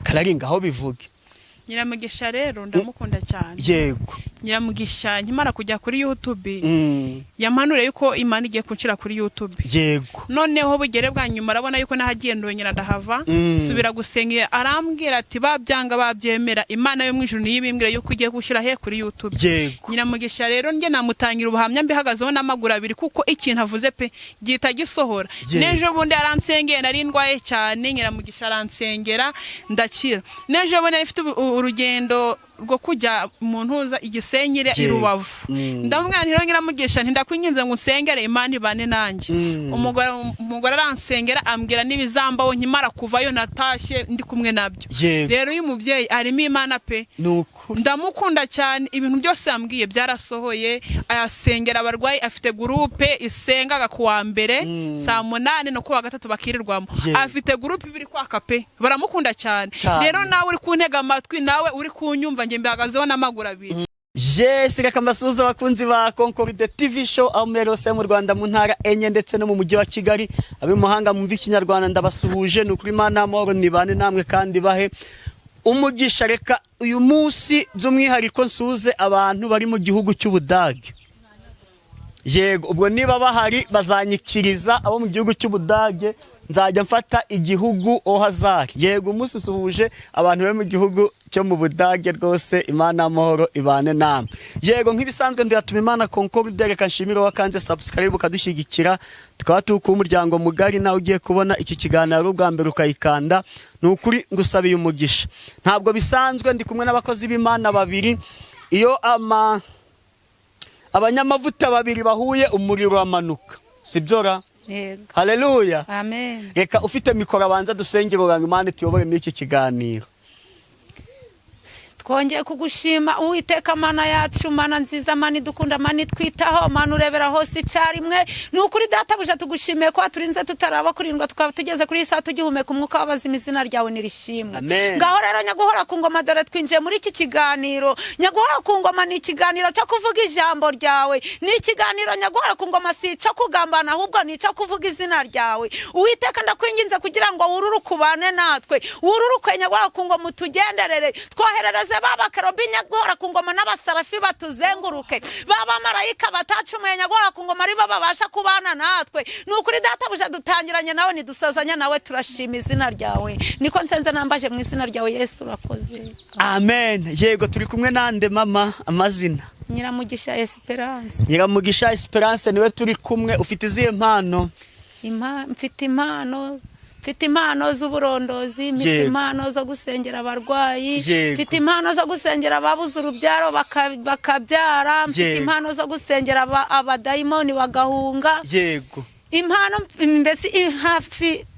Kararinga aho bivuge. Nyiramugisha rero ndamukunda cyane. Yego. Nyiramugisha nkimara kujya kuri YouTube yampanure yuko Imana igiye kunshira kuri YouTube. Yego. Noneho bugere bwa nyuma arabona yuko nahagiye ndongera ndahava subira gusengera arambwira ati babyanga babyemera Imana yo mwijuru niyibimbwira yuko ugiye gushyira he kuri YouTube. Yego. Nyiramugisha rero nge namutangira ubuhamya mbihagazeho n'amaguru abiri kuko ikintu avuze pe gita gisohora. Nejo bundi aransengera nari ndwaye cyane Nyiramugisha aransengera ndakira. Nejo bundi afite urugendo rwo kujya mu ntuza igisenyire irubavu ndamwana rero Nyiramugisha ntindakwinginze ngo usengere Imana ibane nanjye umugore aransengera ambwira nibizambaho nkimara kuvayo natashye ndi kumwe nabyo rero uyu mubyeyi arimo Imana pe ndamukunda cyane ibintu byose yambwiye byarasohoye ayasengera abarwayi afite groupe isengaga kuwa mbere saa 8 no kuwa gatatu bakirirwamo afite groupe ibiri kwaka pe baramukunda cyane rero nawe uri kuntega amatwi nawe uri kunyumva nge mbihagazeho n'amaguru abiri. Yes, reka mbasuhuza abakunzi ba Concorde TV show amerose mu Rwanda mu ntara enye ndetse no mu mujyi wa Kigali abi muhanga mu Kinyarwanda ndabasuhuje n'ukuri Imana amahoro nibane namwe kandi bahe umugisha. Reka uyu munsi by'umwihariko nsuze abantu bari mu gihugu cy'Ubudage. Yego, ubwo niba bahari bazanyikiriza abo mu gihugu cy'Ubudage nzajya mfata igihugu ohazari. Yego, umunsi suhuje abantu be mu gihugu cyo mu Budage rwose Imana amahoro ibane namwe. Yego, nk'ibisanzwe ndiyatuma Imana Concorde reka nshimire wakanze subscribe ukadushyigikira tukaba tuku umuryango mugari nawe ugiye kubona iki kiganiro ubwa mbere ukayikanda n'ukuri ngusabiye umugisha. Ntabwo bisanzwe ndi kumwe n'abakozi b'Imana babiri iyo abanyamavuta babiri bahuye umuriro wamanuka sibyora. Yego. Haleluya. Amen. Reka ufite mikoro abanza dusengera uranga Imana tuyobore n'iki kiganiro. Twongeye kugushima Uwiteka Mana yacu, Mana nziza, Mana idukunda, Mana itwitaho, Mana urebera hose icyarimwe. Nukuri databuja tugushimiye ko turinze tutaraba kurindwa tukaba tugeze kuri saa tugihumeka umwuka w'abazima izina ryawe nirishimwe. Ngaho rero nyaguhora ku ngoma dore twinjiye muri iki kiganiro. Nyaguhora ku ngoma ni ikiganiro cyo kuvuga ijambo ryawe. Ni ikiganiro nyaguhora ku ngoma si cyo kugambana ahubwo ni cyo kuvuga izina ryawe. Uwiteka ndakwinginze kugira ngo wururukubane natwe. Wururukwe nyaguhora ku ngoma tugenderere. Twoherereze baba kerubi nyaguhora ku ngoma n'abasarafi batuzenguruke. Baba marayika batacumuye nyaguhora ku ngoma ari babasha kubana natwe. Nukuri databuja dutangiranye nawe nidusazanya nawe turashima izina ryawe. Niko nsenze nambaje mu izina ryawe Yesu urakoze. Amen. Yego, turi kumwe nande mama amazina? Nyiramugisha Esperance. Nyiramugisha Esperance niwe turi kumwe. Ufite izihe mpano? Mfite impano z'uburondozi, mfite impano zo gusengera abarwayi, mfite impano zo gusengera ababuze urubyaro bakabyara, mfite impano zo gusengera abadayimoni bagahunga. Yego. Impano mbese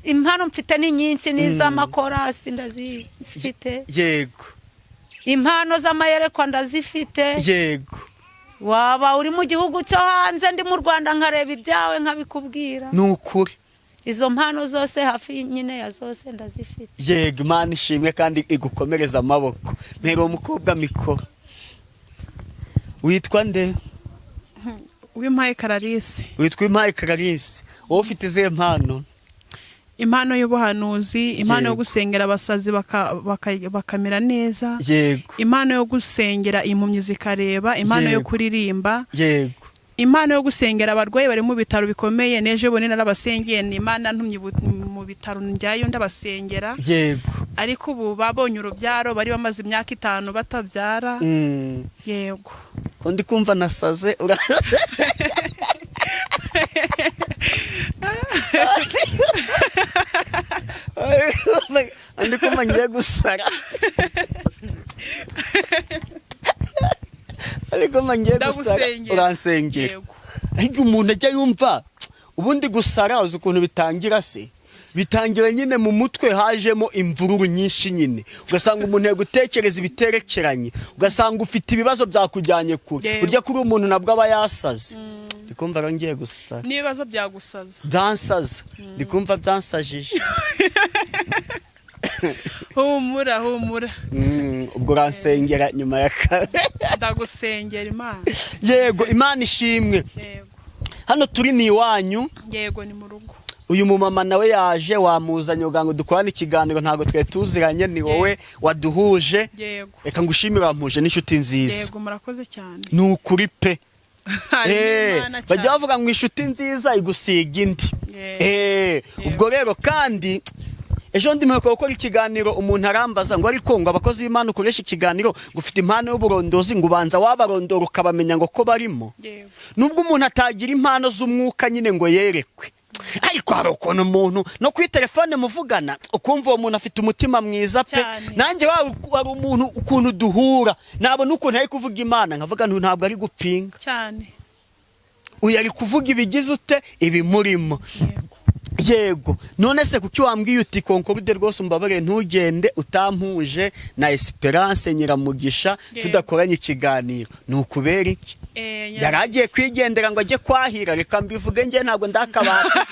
impano mfite ni nyinshi n'iz'amakorasi ndazifite. Yego. Impano z'amayerekwa ndazifite. Yego. Waba uri mu gihugu cyo hanze ndi mu Rwanda nkareba ibyawe nkabikubwira. Nukuri. Izo mpano zose hafi nyine ya zose ndazifite. Yego, Imana ishimwe kandi igukomereza amaboko. Mpero umukobwa mikoro. Witwa nde? Uwimpaye Clarisse. Witwa Impaye Clarisse. Wowe ufite izihe mpano? Impano y'ubuhanuzi, impano yo gusengera abasazi bakamera neza. Yego. Impano yo gusengera impumyi zikareba, impano yo kuririmba. Yego. Impano yo gusengera abarwayi bari mu bitaro bikomeye. Neje bone narabasengeye Imana ntumye mu bitaro njyayo ndabasengera. Yego. Ariko ubu babonye urubyaro bari bamaze imyaka 5 batabyara. Yego. Ndi kumva nasaze ndi kumva ngiye gusara. Ariko mangiye gusara uransengera. Ariko umuntu ajya yumva ubundi gusara uzi ukuntu bitangira se. Bitangira nyine mu mutwe hajemo imvururu nyinshi nyine. Ugasanga umuntu yagutekereza ibiterekeranye. Ugasanga ufite ibibazo byakujyanye kure. Burya kuri umuntu nabwo aba yasaze. Ndikumva rongiye gusara. Nibazo byagusaza. Byansaza. Ndikumva byansajije. Humura. Ubwo uransengera nyuma ya kare. Ndagusengera Imana. Yego, Imana ishimwe. Yego. Hano turi ni iwanyu. Yego, ni mu rugo. uyu mumama nawe yaje wamuzanye ugango dukorana ikiganiro ntago twe tuziranye ni wowe waduhuje reka ngushimira wampuje n'inshuti nziza yego murakoze cyane nukuri pe bajya bavuga ngo inshuti nziza igusiga indi ubwo rero kandi ejo ndimeko gukora ikiganiro umuntu arambaza ngo ariko ngo abakozi b'Imana ukoresha ikiganiro gufite impano y'uburondozi ngo ubanza wabarondora ukabamenya ngo ko barimo nubwo umuntu atagira impano z'umwuka nyine ngo yerekwe ariko hari ukuntu umuntu no kuri telefone muvugana ukumva uwo muntu afite umutima mwiza pe nanjye wari umuntu ukuntu duhura nabona ukuntu ari kuvuga Imana nkavuga ntabwo ari gupinga cyane uyu ari kuvuga ibigize ute ibimurimo yego none se kuki wambwiye uti Concorde rwose umbabare ntugende utampuje na Esperance Nyiramugisha tudakoranye ikiganiro nukubera iki yaragiye kwigendera ngo ajye kwahira reka mbivuge nge ntabwo ndakabata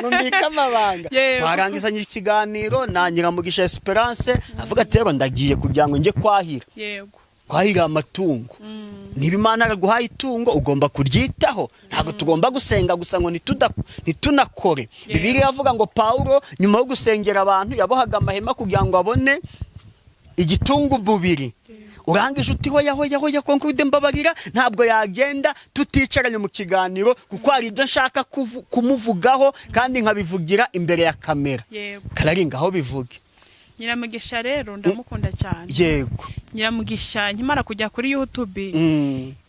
mumbika amabanga barangizanye ikiganiro na Nyiramugisha Esperance avuga ati rero ndagiye kugira ngo nge kwahira yego kwahira amatungo niba Imana araguhaye itungo ugomba kuryitaho ntabwo tugomba gusenga gusa ngo nitunakore Bibiliya avuga ngo Paulo nyuma yo gusengera abantu yabohaga amahema kugira ngo abone igitungo bubiri urangije uti hoya Concorde mbabarira ntabwo yagenda tuticaranye mu kiganiro kuko hari ibyo nshaka kumuvugaho kandi nkabivugira imbere ya kamera kararinga aho bivuge Nyiramugisha rero ndamukunda cyane yego Nyiramugisha nkimara kujya kuri YouTube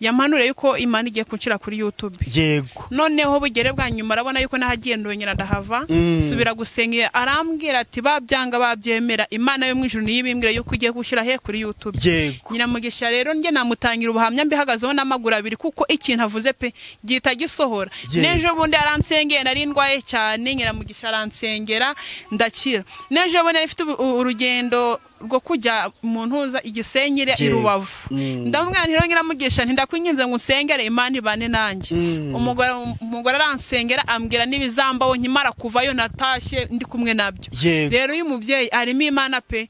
yamanure yuko Imana igiye kunshira kuri YouTube yego noneho bugere bwa nyuma arabona yuko nahagiye ndongera ndahava subira gusenga arambwira ati babyanga babyemera Imana yo mwijuru niyibimbwira yuko ugiye gushyira he kuri YouTube yego Nyiramugisha rero nge namutangira ubuhamya mbihagazeho n'amaguru abiri kuko ikintu avuze pe gihita gisohora nejo bundi aransengera narindwaye cyane Nyiramugisha aransengera ndakira nejo bundi ifite urugendo rwo kujya mu ntuza igisenyire irubavu ndamubwira Nyiramugisha ndakwinginze ngo usengere Imana ibane nanjye umugore aransengera ambwira n'ibizambaho nkimara kuvayo natashye ndi kumwe nabyo rero uyu mubyeyi arimo Imana pe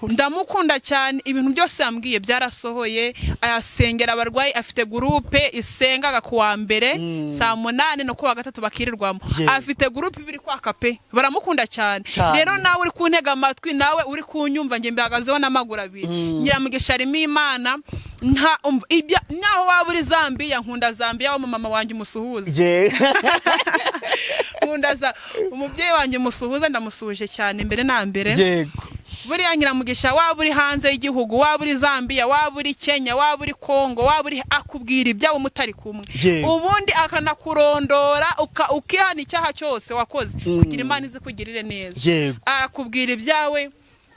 ndamukunda cyane ibintu byose yambwiye byarasohoye ayasengera abarwayi afite groupe isengaga kuwa mbere saa 8 no kuwa gatatu bakirirwamo afite groupe ibiri kwaka pe baramukunda cyane rero nawe uri kuntega amatwi nawe uri kunyumva nge mbihagazeho n'amaguru abiri Nyiramugisha arimo Imana naho waba uri Zambia nkunda Zambia wa mama wanjye umusuhuza nkunda umubyeyi wanjye umusuhuza ndamusuhuje cyane mbere na mbere yego buriya Nyiramugisha waba uri hanze y'igihugu waba uri Zambia waba uri Kenya waba uri Kongo waba uri akubwira ibyawe mutari kumwe ubundi akanakurondora ukihana icyaha cyose wakoze kugira Imana izi kugirire neza akubwira ibyawe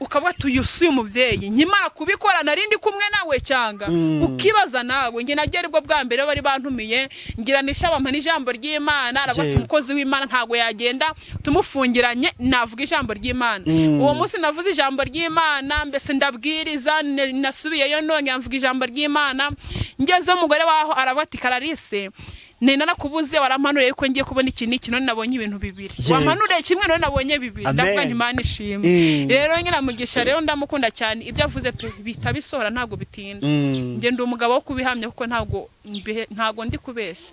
ukavuga tuyusuye umubyeyi nkimara kubikora narindi kumwe nawe cyanga ukibaza nawe nge nagera bwo bwa mbere bari bantumiye ngira nishabampa n'ijambo ry'Imana aravuga umukozi w'Imana ntago yagenda tumufungiranye navuga ijambo ry'Imana uwo munsi navuze ijambo ry'Imana mbese ndabwiriza nasubiyeyo none mvuga ijambo ry'Imana ngeze umugore waho aravuga ati Clarisse nena nakubuze warampanuriye yuko ngiye kubona iki none nabonye ibintu bibiri wampanuriye kimwe none nabonye bibiri ndavuga nti Imana ishimwe rero Nyiramugisha rero ndamukunda cyane ibyo avuze pe bita bisohora ntago bitinda nge ndi umugabo wo kubihamya kuko ntago ndi kubesha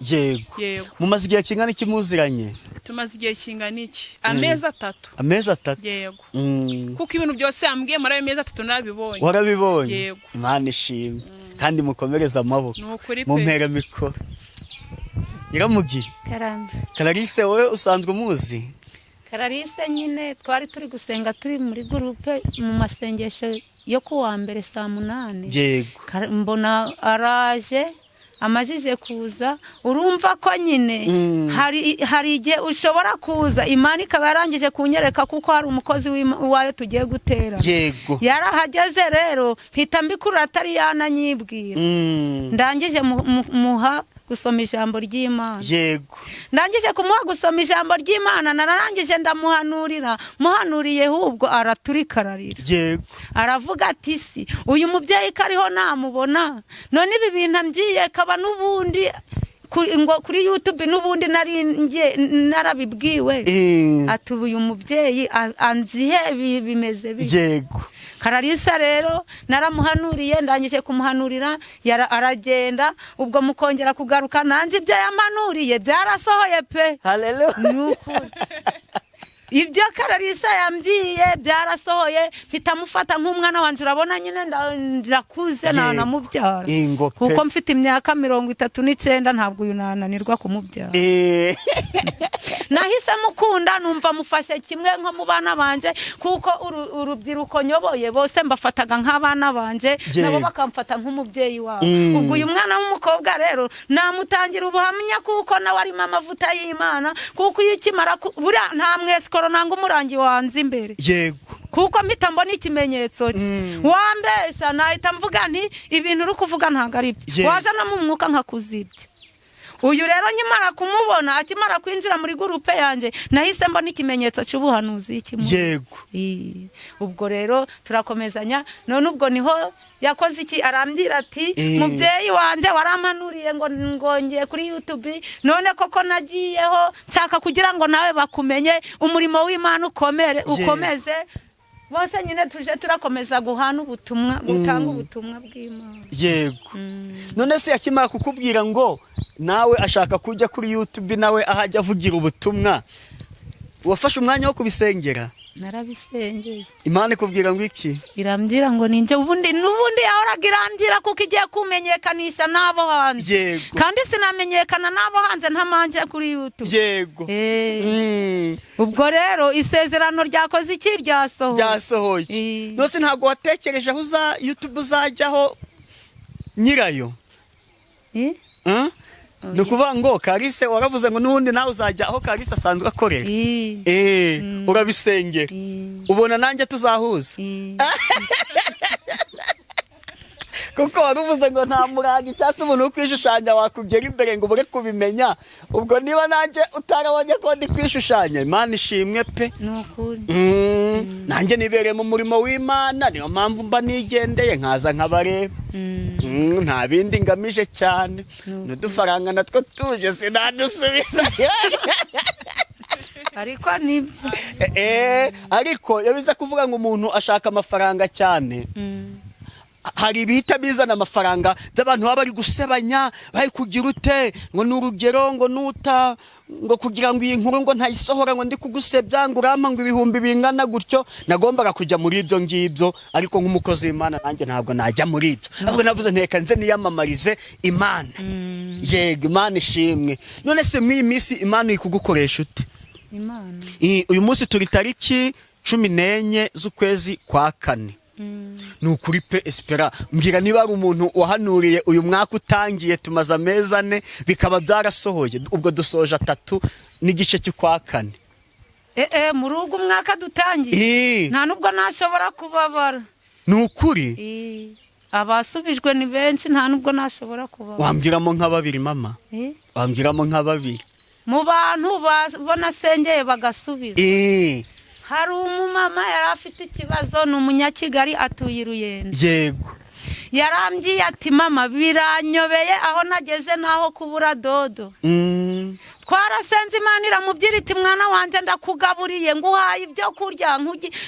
yego mumaze igihe kingana iki muziranye tumaze igihe kingana iki amezi 3 yego kuko ibintu byose yambwiye muri ayo mezi 3 narabibonye warabibonye Imana ishimwe kandi mukomereza amaboko mumpera mikoro Nyiramugi Clarisse wowe usanzwe umuzi Clarisse nyine twari turi gusenga turi muri groupe mu masengesho yo kuwa mbere saa 8 yego mbona araje amajije kuza urumva ko nyine hari igihe ushobora kuza Imana ikaba yarangije kunyereka kuko hari umukozi wayo tugiye gutera yego yarahageze rero mpita mbikura atari yananyibwira ndangije muha gusoma ijambo ry'Imana yego ndangije kumuha gusoma ijambo ry'Imana nararangije ndamuhanurira muhanuriye hubwo araturikararira yego aravuga ati si uyu mubyeyi kariho namubona none ibi bintu amgiye kaba nubundi kuri YouTube n'ubundi narabibwiwe ati uyu mubyeyi anzihe bimeze yego. Kararisa rero naramuhanuriye, ndangije kumuhanurira aragenda, ubwo mukongera kugaruka nanje ibyo yamanuriye byarasohoye pe. Haleluya. Ibyo Kararisa yambyiye byarasohoye, mfitamufata nk'umwana wanje, urabona nyine ndakuze namubyara kuko mfite imyaka 39 ntabwo uyu nananirwa kumubyara. Nahise mukunda, numva mufashe kimwe nko mu bana banje, kuko urubyiruko nyoboye bose mbafataga nk'abana banje, nabo bakamfata nk'umubyeyi wabo. Ubwo uyu mwana w'umukobwa rero namutangira ubuhamya kuko nawe arimo amavuta y'Imana, kuko yikimara bura nta mwese nanga umurangi wanze imbere. Yego. Kuko mpita mbona ikimenyetso wambesha, nahita mvuga nti ibintu uri kuvuga ntago ari byo, waje no mu mwuka nkakuzibye. Uyu rero nyimara kumubona, akimara kwinjira muri groupe yanje, nahise mbona ikimenyetso cy'ubuhanuzi kimwe. Yego. Ubwo rero turakomezanya, none ubwo niho yakoze iki, arambwira ati mubyeyi wanje waramanuriye ngo ngiye kuri YouTube, none koko nagiyeho nshaka kugira ngo nawe bakumenye, umurimo w'Imana ukomeze. Bose nyine tuje turakomeza guhana ubutumwa, gutanga ubutumwa bw'Imana. Yego. None se yakimara kukubwira ngo nawe ashaka kujya kuri YouTube nawe ahajya avugira ubutumwa, wafashe umwanya wo kubisengera? Narabisengeye. Imana ikubwira ngo iki? Irambwira ngo ninjye ubundi yahoraga irambwira kuko igiye kumenyekanisha n'abo hanze. Kandi sinamenyekana n'abo hanze ntamanje kuri YouTube. Yego. Ubwo rero isezerano ryakoze iki, ryasohoye. Nose ntabwo watekereje aho YouTube uzajyaho nyirayo? Nukuvuga ngo Karisa waravuze ngo nubundi nawe uzajya aho Karisa asanzwe akorera. Urabisengera. Ubona nanjye tuzahuza. Kuko waruvuze ngo nta muragi cyase umuntu wo kwishushanya wakugera imbere ngo ubure kubimenya. Ubwo niba nanjye utarabonye ko ndi kwishushanya, Imana ishimwe pe. Nukuri. Nanjye nibereye mu murimo w'Imana, niyo mpamvu mba nigendeye nkaza nkabareba. Nta bindi ngamije cyane. N'udufaranga natwo tuje sinadusubiza. Ariko nibyo. Ariko yabiza kuvuga ngo umuntu ashaka amafaranga cyane. Hari ibihita bizana amafaranga by'abantu baba bari gusebanya, bari kugira ute ngo n'urugero ngo nuta ngo kugira ngo iyi nkuru ngo ntayisohora ngo ndi kugusebya ngo urampa ngo ibihumbi bingana gutyo. Nagombaga kujya muri ibyo ngibyo, ariko nk'umukozi w'Imana nanjye ntabwo najya muri ibyo, ahubwo navuze nteka nze niyamamarize Imana. Yego, Imana ishimwe. None se muri iyi minsi Imana iri kugukoresha ute? Imana uyu munsi turi tariki 14 z'ukwezi kwa 4. Nukuri pe Espera, mbwira niba ari umuntu wahanuriye uyu mwaka utangiye tumaze amezi 4 bikaba byarasohoye, ubwo dusoje 3 n'igice cy'ukwa 4. Muri ugu mwaka dutangiye nta nubwo nashobora kubabara. Nukuri abasubijwe ni benshi, nta nubwo nashobora kubabara. Wambwiramo nka 2 mama? Wambwiramo nka 2 mu bantu babona sengeye bagasubiza. Hari umumama yari afite ikibazo, ni umunyakigali atuye Ruyenzi. Yego. Yarambwiye ati mama biranyobeye aho nageze naho kubura dodo. Twarasenze Imana iramubwira iti mwana wanje ndakugaburiye nguhaye ibyo kurya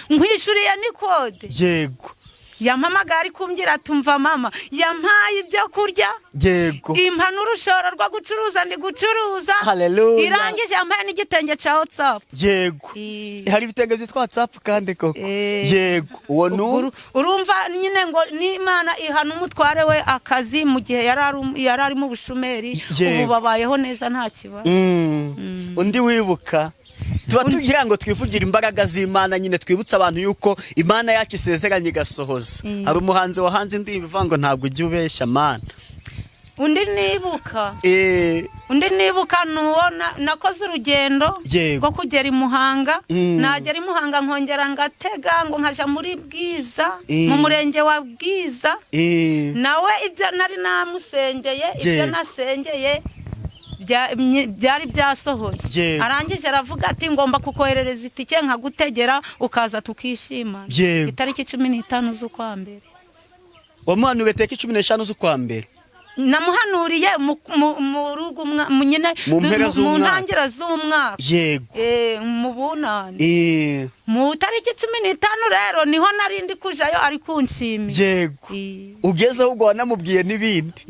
nkwishuriye n'ikode. Yego. Yampamagara kumbwira tumva mama yampaye ibyo kurya. Yego. Impanuro ushora rwa gucuruza ndi gucuruza. Haleluya. Irangije yampaye n'igitenge cha WhatsApp. Yego. Hari ibitenge byitwa WhatsApp kandi koko. Yego. Uwo nu urumva nyine ngo ni Imana ihana umutware we akazi mu gihe yarari mu bushumeri, ubu babayeho neza nta kibazo. Undi wibuka tuba tugira ngo twivugira imbaraga z'Imana, nyine twibutsa abantu yuko Imana yacu isezeranye igasohoza. Hari umuhanzi wahanze indirimbo ivuga ngo ntabwo ujye ubeshya Mana. Undi nibuka nuwona nakoze urugendo rwo kugera i Muhanga. Nagera i Muhanga nkongera ngatega ngo nkaja muri Bwiza, mu murenge wa Bwiza. Nawe ibyo nari namusengeye, ibyo nasengeye byari byasohoye. Arangije aravuga ati ngomba kukoherereza itike nkagutegera ukaza tukishima. Itariki 15 z'ukwa mbere. Wamuhanuriye tariki 15 z'ukwa mbere? namuhanuriye mu rugo nyine mu ntangira z'umwaka yego mu bunani mu tariki 15 rero niho narindi kujayo ari kunshimira yego ugezeho ubwo wanamubwiye n'ibindi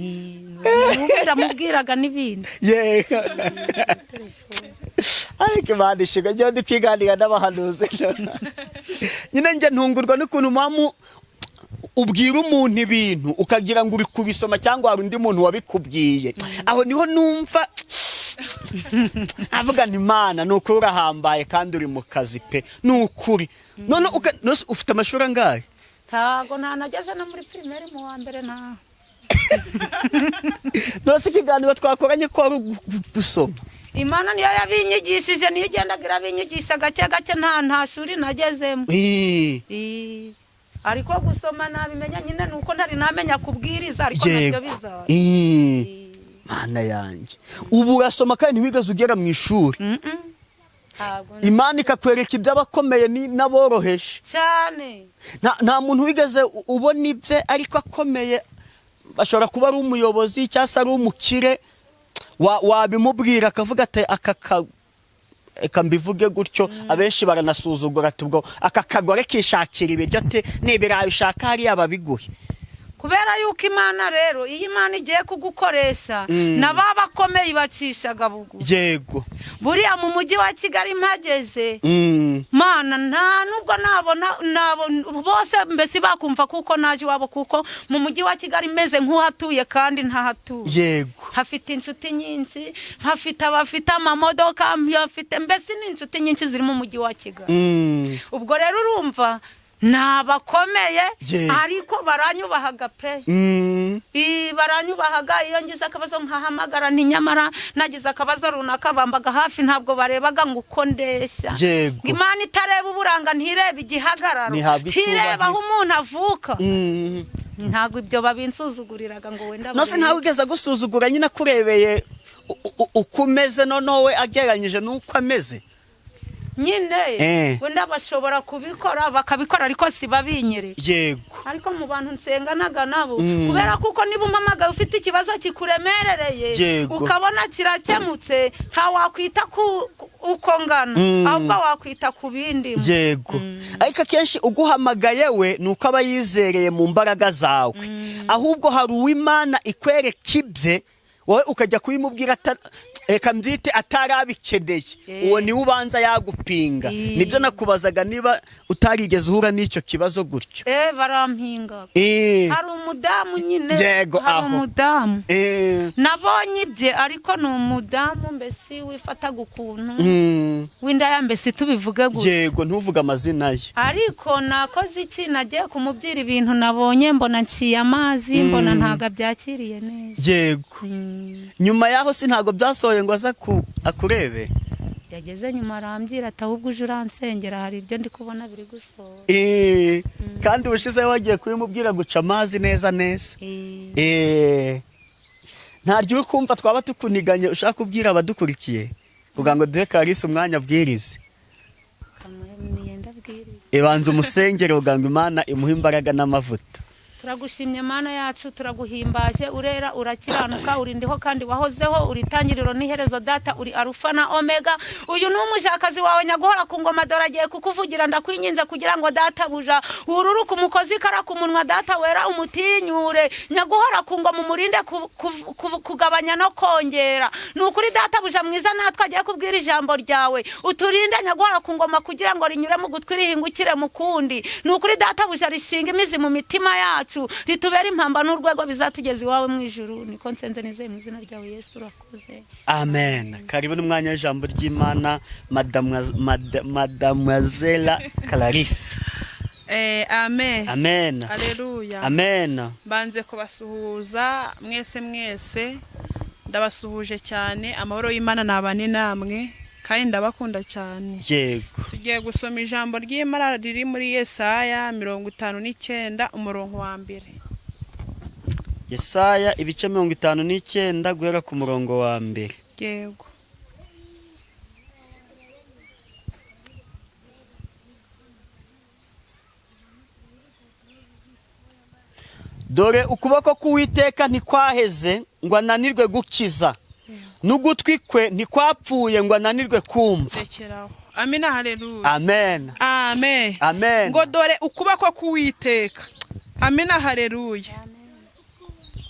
ndamubwiraga n'ibindi yego ariko bandishiga njye ndi kwiganira n'abahanuzi nyine njye ntungurwa n'ukuntu mamu ubwira umuntu ibintu ukagira ngo uri kubisoma cyangwa hari undi muntu wabikubwiye aho niho numva avuga nti Imana nuko urahambaye kandi uri mu kazi pe nukuri none ufite amashuri angahe ntago ntanageze no muri primaire mu wa mbere nta nose ikiganiro twakoranye ko ari gusoma Imana niyo yabinyigishije niyo igendagira abinyigisha gake gake nta shuri nagezemo ariko gusoma nabimenya nyine nuko ntari namenya kubwiriza ariko nabyo bizaza Mana yanjye ubu urasoma kandi ntiwigeze ugera mu ishuri Imana ikakwereka iby'abakomeye n'aboroheje cyane nta muntu wigeze ubona ibye ariko akomeye bashobora kuba ari umuyobozi cyangwa se ari umukire wabimubwira akavuga ati eka mbivuge gutyo abenshi baranasuzugura tubwo aka kagore kishakira ibiryo ate nibirayi ushaka hariya babiguhe kubera yuko Imana rero iyi Imana igiye kugukoresha n'ababakomeye bacishaga bugu yego buriya mu mujyi wa Kigali mpageze Mana nta nubwo nabo bose mbese bakumva kuko naje wabo kuko mu mujyi wa Kigali meze nk'uhatuye kandi ntahatuye yego hafite inshuti nyinshi hafite abafite amamodoka hafite mbese n'inshuti nyinshi ziri mu mujyi wa Kigali ubwo rero urumva nabakomeye ariko baranyubahaga pe baranyubahaga iyo ngize akabazo nkahamagara nti nyamara nagize akabazo runaka bambaga hafi ntabwo barebaga ngo uko ndeshya Imana itareba uburanga ntireba igihagararo ntireba aho umuntu avuka ntabwo ibyo babinsuzuguriraga ngo wenda nose ntawe ugeze gusuzugura nyine akurebeye uko umeze noneho agereranyije n'uko ameze nyine wenda bashobora kubikora bakabikora ariko si babinyere yego ariko mu bantu nsenganaga nabo kubera kuko niba umpamagaye ufite ikibazo kikuremerereye ukabona kirakemutse nta wakwita uko ngana ahubwo wakwita ku bindi yego ariko akenshi uguhamagaye we nuko aba yizereye mu mbaraga zawe ahubwo hari uw'Imana ikwereka ibye wowe ukajya kubimubwira eka mbyite atarabikeneye uwo niwe ubanza yagupinga nibyo nakubazaga niba utarigeze uhura n'icyo kibazo gutyo barampinga hari umudamu nyine yego hari umudamu nabonye ibye ariko ni umudamu mbese wifataga ukuntu w'indaya mbese tubivuge gutyo yego ntuvuge amazina ye ariko nakoze iki nagiye kumubwira ibintu nabonye mbona nciye amazi mbona ntago abyakiriye neza yego nyuma yaho si ntago byasohoye ngo aza akurebe yageze nyuma arambwira ati ahubwo uje uransengera hari ibyo ndi kubona biri gusohora kandi ubushize wagiye kubimubwira guca amazi neza ntaryo uri kumva twaba tukuniganye ushaka kubwira abadukurikiye kugira ngo duhe Clarisse umwanya abwirize ibanza umusengere kugira ngo Imana imuhe imbaraga n'amavuta turagushimye Mana yacu turaguhimbaje urera urakiranuka uri ndiho kandi wahozeho uri tangiriro n'iherezo data uri Alpha na Omega uyu n'umujakazi wawe nyaguhora ku ngoma doragiye kukuvugira ndakwinginze kugira ngo data buja ururuka umukozi kara ku munwa data wera umutinyure nyaguhora ku ngoma umurinde kugabanya no kongera nukuri data buja mwiza natwe agiye kubwira ijambo ryawe uturinde nyaguhora ku ngoma kugira ngo rinyure mu gutwi rihingukire mu kundi nukuri data buja rishinga imizi mu mitima yacu ritubera impamba n'urwego bizatugeza iwawe mu ijuru niko nsenze nizeye mu izina ryawe Yesu urakoze amen karibu n'umwanya w'ijambo ry'Imana Mademoiselle Clarisse amen amen haleluya amen banze kubasuhuza mwese ndabasuhuje cyane amahoro y'Imana nabane namwe kandi ndabakunda cyane yego tugiye gusoma ijambo ry'Imana riri muri Yesaya 59 umurongo wa mbere Yesaya ibice 59 guhera ku murongo wa mbere yego dore ukuboko k'Uwiteka ntikwaheze ngo ananirwe gukiza, n'ugutwi kwe ntikwapfuye ngo ananirwe kumva. Amina, haleluya. Amen. Amen. Amen. Ngo dore ukuboko k'Uwiteka. Amina, haleluya.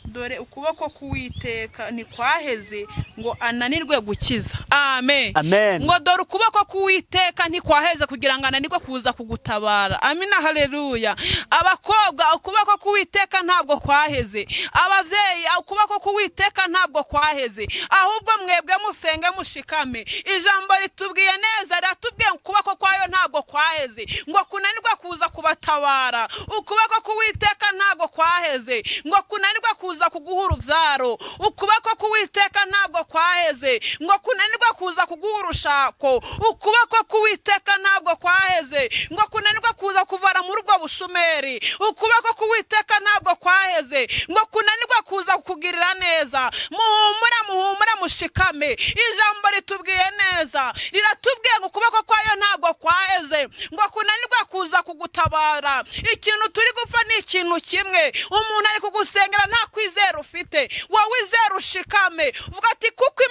Dore ukuboko k'Uwiteka ntikwaheze ngo ananirwe gukiza. Amen. Amen. Ngo dore ukuboko k'Uwiteka ntikwaheze kugira ngo ananirwe kuza kugutabara. Amina, haleluya. Abakobwa, ukuboko k'Uwiteka ntabwo kwaheze. Abavyeyi, ukuboko k'Uwiteka ntabwo kwaheze, ahubwo mwebwe musenge mushikame. Ijambo ritubwiye neza, riratubwiye ukuboko kwayo ntabwo kwaheze ngo kunanirwe kuza kubatabara. Ukuboko k'Uwiteka ntabwo kwaheze ngo kunanirwe kuza kuguha uruvyaro. Ukuboko k'Uwiteka ntabwo kwaheze ngo kunanirwe kuza kuguha urushako. Ukuboko k'Uwiteka ntabwo kwaheze ngo kunanirwe kuza kuvara muri ubwo bushumeri. Ukuboko k'Uwiteka ntabwo kwaheze ngo kunanirwe kuza kukugirira neza. Muhumura, muhumura, mushikame. Ijambo ritubwiye neza, riratubwiye ngo ukuboko kwayo ntabwo kwaheze ngo kunanirwe kuza kugutabara. Ikintu turi gupfa ni ikintu kimwe. Umuntu ari kugusengera nta kwizera ufite, wowe izera ushikame vuga ati kuko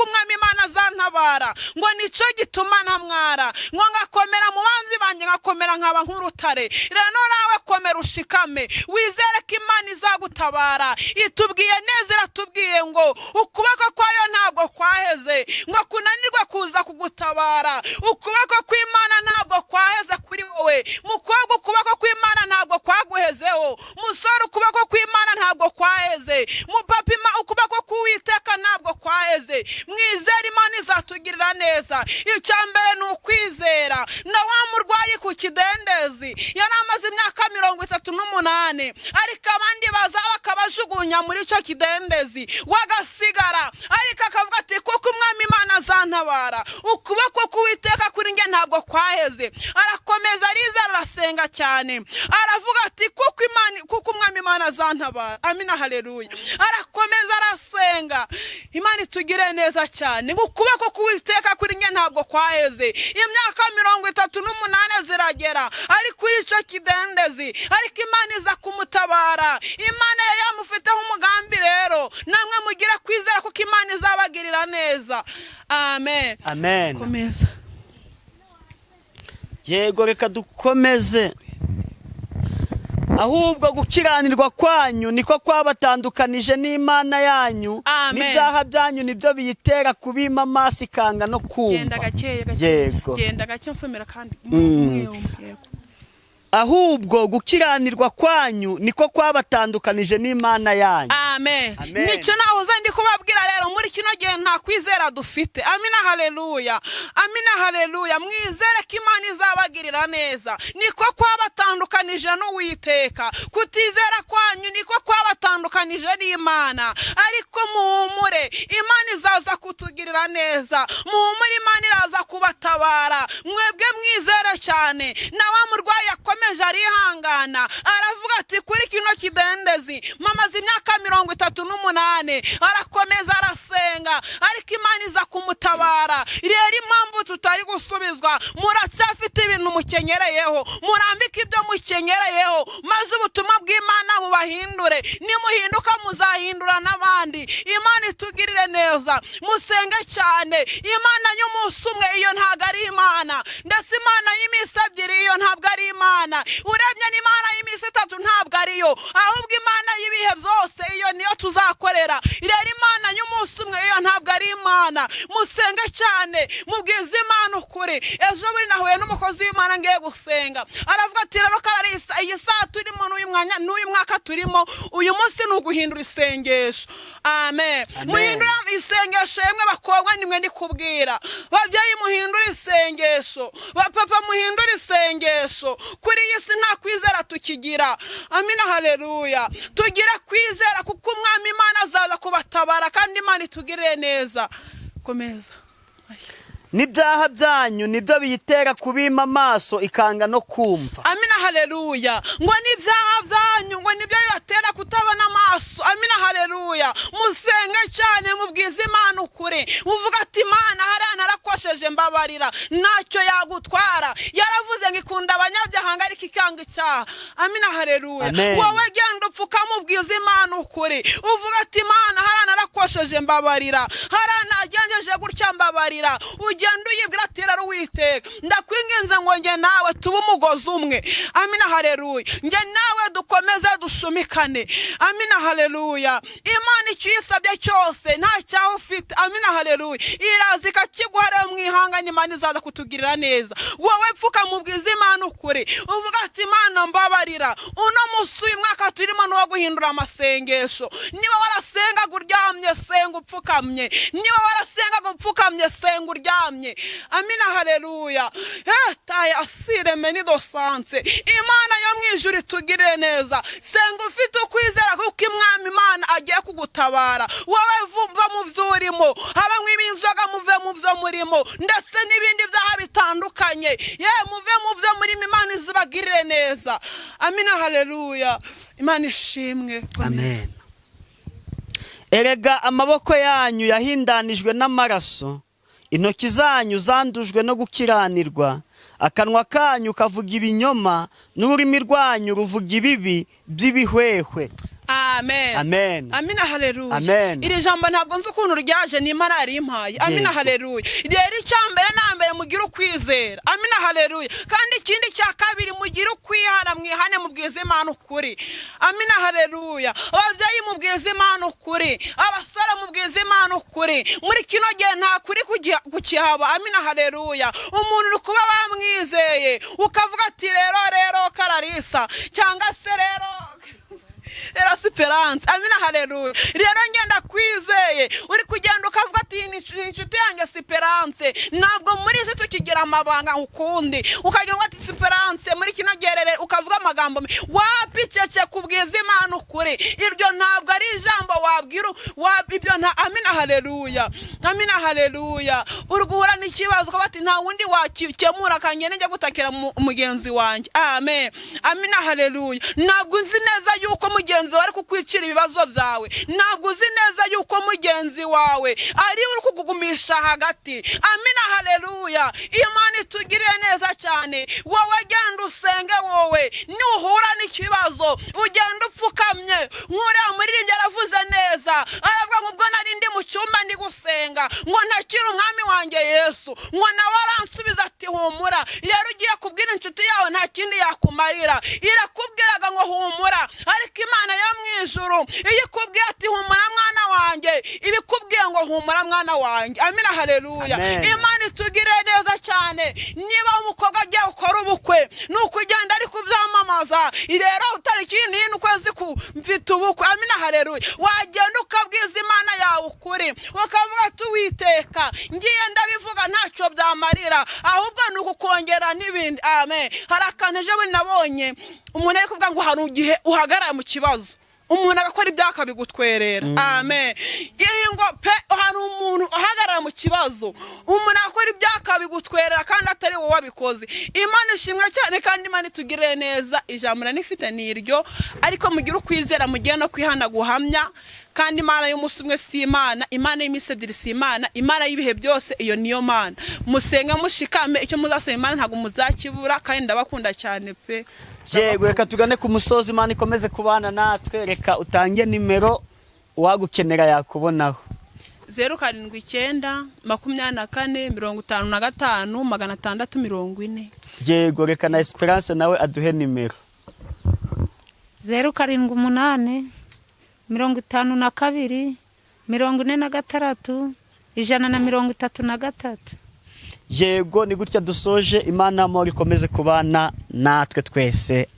umwami Imana azantabara, ngo nico gituma ntamwara, ngo ngakomera mu banzi banje, ngakomera nkaba nk'urutare. Rero nawe komera ushikame, wizere ko Imana izagutabara. Itubwiye neza, iratubwiye ngo ukuboko kwayo ntabwo kwaheze ngo kunanirwe kuza kugutabara. Ukuboko kw'Imana ntabwo kwaheze kuri wowe. Mukobwa, ukuboko kw'Imana ntabwo kwaguhezeho. Musore, ukuboko kw'Imana ntabwo kwaheze. Mupapima, ukuboko k'Uwiteka ntabwo kwaheze. Mwizere, Imana izatugirira neza. Icyambere ni ukwizera. Na wa murwayi ku kidendezi yari amaze imyaka 38, ariko abandi baza bakabajugunya muri icyo kidendezi, wagasigara ariko akavuga ati kuko umwami Imana azantabara. Ukuboko k'Uwiteka kuri nge ntabwo kwaheze. Arakomeza arizera, arasenga cyane, aravuga ati kuko umwami Imana azantabara. Amina, haleluya. Arakomeza arasenga. Imana itugire neza cyane. Ukuboko k'Uwiteka kuri nge ntabwo kwaheze. Imyaka 38 ziragera ari kuri icyo kidendezi, ariko Imana iza kumutabara. Imana yari yamufiteho umugambi. Rero namwe mugira kwizera kuko Imana izabagirira neza. Amen. Amen. Komeza. Yego, reka dukomeze. Ahubwo gukiranirwa kwanyu niko kwabatandukanije n'Imana yanyu, n'ibyaha byanyu nibyo biyitera kubima amaso ikanga no kumva. Genda gake. Yego. Genda gake nsomera kandi. Ahubwo gukiranirwa kwanyu niko kwabatandukanije n'Imana yanyu. Amen. Nicyo nahoze ndi kubabwira rero, muri kino gihe nta kwizera dufite. Amina, haleluya. Amina, haleluya. Mwizere ko Imana izabagirira neza. Niko kwabatandukanije n'Uwiteka. Kutizera kwanyu niko kwabatandukanije n'Imana. Ariko muhumure, Imana izaza kutugirira neza. Muhumure, Imana iraza kubatabara. Mwebwe mwizere cyane. Na wa murwayi yakomeje arihangana, aravuga ati kuri kino kidendezi mamaze imyaka 38, arakomeza arasenga, ariko Imana iza kumutabara. Rero impamvu tutari gusubizwa, muracyafite ibintu mukenyereyeho, murambike ibyo mukenyereyeho, maze ubutumwa bw'Imana bubahindure. Nimuhinduka muzahindura n'abandi. Imana itugirire neza. Musenge cyane. Imana y'umunsi umwe iyo ntabwo ari Imana, ndetse Imana y'iminsi 2 iyo ntabwo ari Imana. Urebye n'Imana y'iminsi 3 ntabwo ariyo, ahubwo Imana y'ibihe byose iyo niyo tuzakorera. Rero Imana y'umunsi umwe iyo ntabwo ari Imana. Musenge cyane, mubwize Imana ukuri. Ejo buri nahuye n'umukozi w'Imana ngiye gusenga, aravuga ati rero Kararisa, iyi saa turimo n'uyu mwaka turimo, uyu munsi ni uguhindura isengesho. Amen. Muhindura isengesho yemwe bakobwa, nimwe ndi kubwira. Babyeyi, muhindura isengesho. Bapapa, muhindura isengesho. Kuri iyi si nta kwizera tukigira. Amina, haleluya. Tugira kwizera kuko umwami Imana azaza kubatabara, kandi Imana itugirire neza. Komeza. N'ibyaha byanyu nibyo biyitera kubima amaso ikanga no kumva. Amina, haleluya. Ngo n'ibyaha byanyu ngo nibyo bibatera kutabona amaso. Amina haleluya. Musenge cyane mubwize Imana ukuri, uvuga ati Imana hariya narakosheje mbabarira, ntacyo yagutwara. Yaravuze ngo ikunda abanyabyaha ngo ariko ikanga icyaha. Amina haleluya. Wowe genda upfuka mubwize Imana ukuri, uvuga ati Imana hariya narakosheje mbabarira, hariya nagenjeje gutya mbabarira. Ugenda uyibwira ati rero Uwiteka ndakwinginze ngo njye nawe tube umugozi umwe. Amina haleluya. Njye nawe dukomeze dushumikane. Amina haleluya. Imana icyo yisabye cyose nta cyaho ufite. Amina haleluya. Irazi ikakiguha mwihangane, Imana izaza kutugirira neza. Wowe pfuka mubwize Imana ukuri, uvuga ati Imana mbabarira, uno musi uyu mwaka turimo no guhindura amasengesho. Niba warasengaga uryamye senga upfukamye, niba warasengaga upfukamye senga uryamye. Amina haleluya. Taya asire meni dosanse. Imana yo mwijuru itugirire neza. Senga ufite ukwizera kuko Umwami Imana agiye kugutabara. Wowe vumva mu byurimo, haba mw'ibinzoga muve mu byo murimo, ndetse n'ibindi byaha bitandukanye. Muve mu byo murimo, Imana izibagirire neza. Amina haleluya. Imana ishimwe. Amen. Erega amaboko yanyu yahindanijwe n'amaraso, intoki zanyu zandujwe no gukiranirwa, akanwa kanyu kavuga ibinyoma, n'ururimi rwanyu ruvuga ibibi by'ibihwehwe. Amen. Amen. Amina haleluya. Amen. Iri jambo ntabwo nzi ukuntu ryaje, ni Imana yari impaye. Amina haleluya. Rero icyambere nambere mugira ukwizera. Amina haleluya. Kandi ikindi cya kabiri mugira ukwihana, mwihane mubwize Imana ukuri. Amina haleluya. Ababyeyi mubwize Imana ukuri, abasore mubwize Imana ukuri. Muri kino gihe nta kuri kukihaba. Amina haleluya. Umuntu uri kuba bamwizeye ukavuga ati rero Kararisa cyangwa se rero Esperance. Amina haleluya. Rero ngenda kwizeye uri kugenda ukavuga ati inshuti yanjye Esperance, ntabwo muri se tukigira amabanga ukundi. Ukagira ngo ati Esperance muri kino gerere ukavuga amagambo wapicece kubwiza Imana ukuri. Iryo ntabwo ari ijambo wabwira ibyo nta. Amina haleluya. Amina haleluya. Urguhura n'ikibazo ukavuga ati nta wundi wakikemura kangene njya gutakira umugenzi wanjye. Amen. Amina haleluya. Ntabwo uzi neza yuko mugenzi wawe ari kukwicira ibibazo byawe, ntabwo uzi neza yuko mugenzi wawe ari uri kugugumisha hagati. Amina haleluya. Imana itugirire neza cyane. Wowe genda usenge, wowe nuhura n'ikibazo ugenda upfukamye. Nk'uriya muririmbyi yaravuze neza, aravuga ngo ubwo nari ndi mu cyumba ndi gusenga ngo ntakire Umwami wanjye Yesu, ngo nawe aransubiza ati humura. Rero ugiye kubwira inshuti yawe nta kindi yakumarira, irakubwiraga ngo humura. Ariko Imana yo mwijuru iyo ikubwiye ati humura mwana wanjye, ibikubwiye ngo humura mwana wanjye. Amina haleluya. Imana itugire neza cyane. Niba umukobwa agiye gukora ubukwe nukugenda ari kubyamamaza, rero utariki n'ino ukwezi mfite ubukwe. Amina haleluya. Wagenda ukabwiza Imana yawe ukuri, ukavuga ati Uwiteka ngiye ndabivuga ntacyo byamarira, ahubwo ni ukukongera n'ibindi. Amen. Hari akantu ejo nabonye umuntu ari kuvuga ngo hari igihe uhagarara mu kibazo umuntu agakora ibyaka bigutwerera. Amen. Ingo pe hari umuntu uhagarara mu kibazo umuntu akora ibyaka bigutwerera kandi atari wowe wabikoze. Imana ishimwe cyane kandi Imana itugirire neza. Ijambo nifite niryo, ariko mugira ukwizera mugiye no kwihana guhamya. Kandi Imana y'umunsi umwe si Imana, Imana y'iminsi ebyiri si Imana, Imana y'ibihe byose iyo niyo Mana. Musenge mushikame, icyo muzasaba Imana ntabwo muzakibura, kandi ndabakunda cyane pe. Yego, reka tugane ku musozi. Imana ikomeze kubana natwe. Reka utange nimero uwagukenera yakubonaho. 079 24 55 640. Yego, reka na Esperance nawe aduhe nimero. 078 52 46 133. Yego, ni gutya dusoje. Imana amahoro ikomeze kubana natwe twese.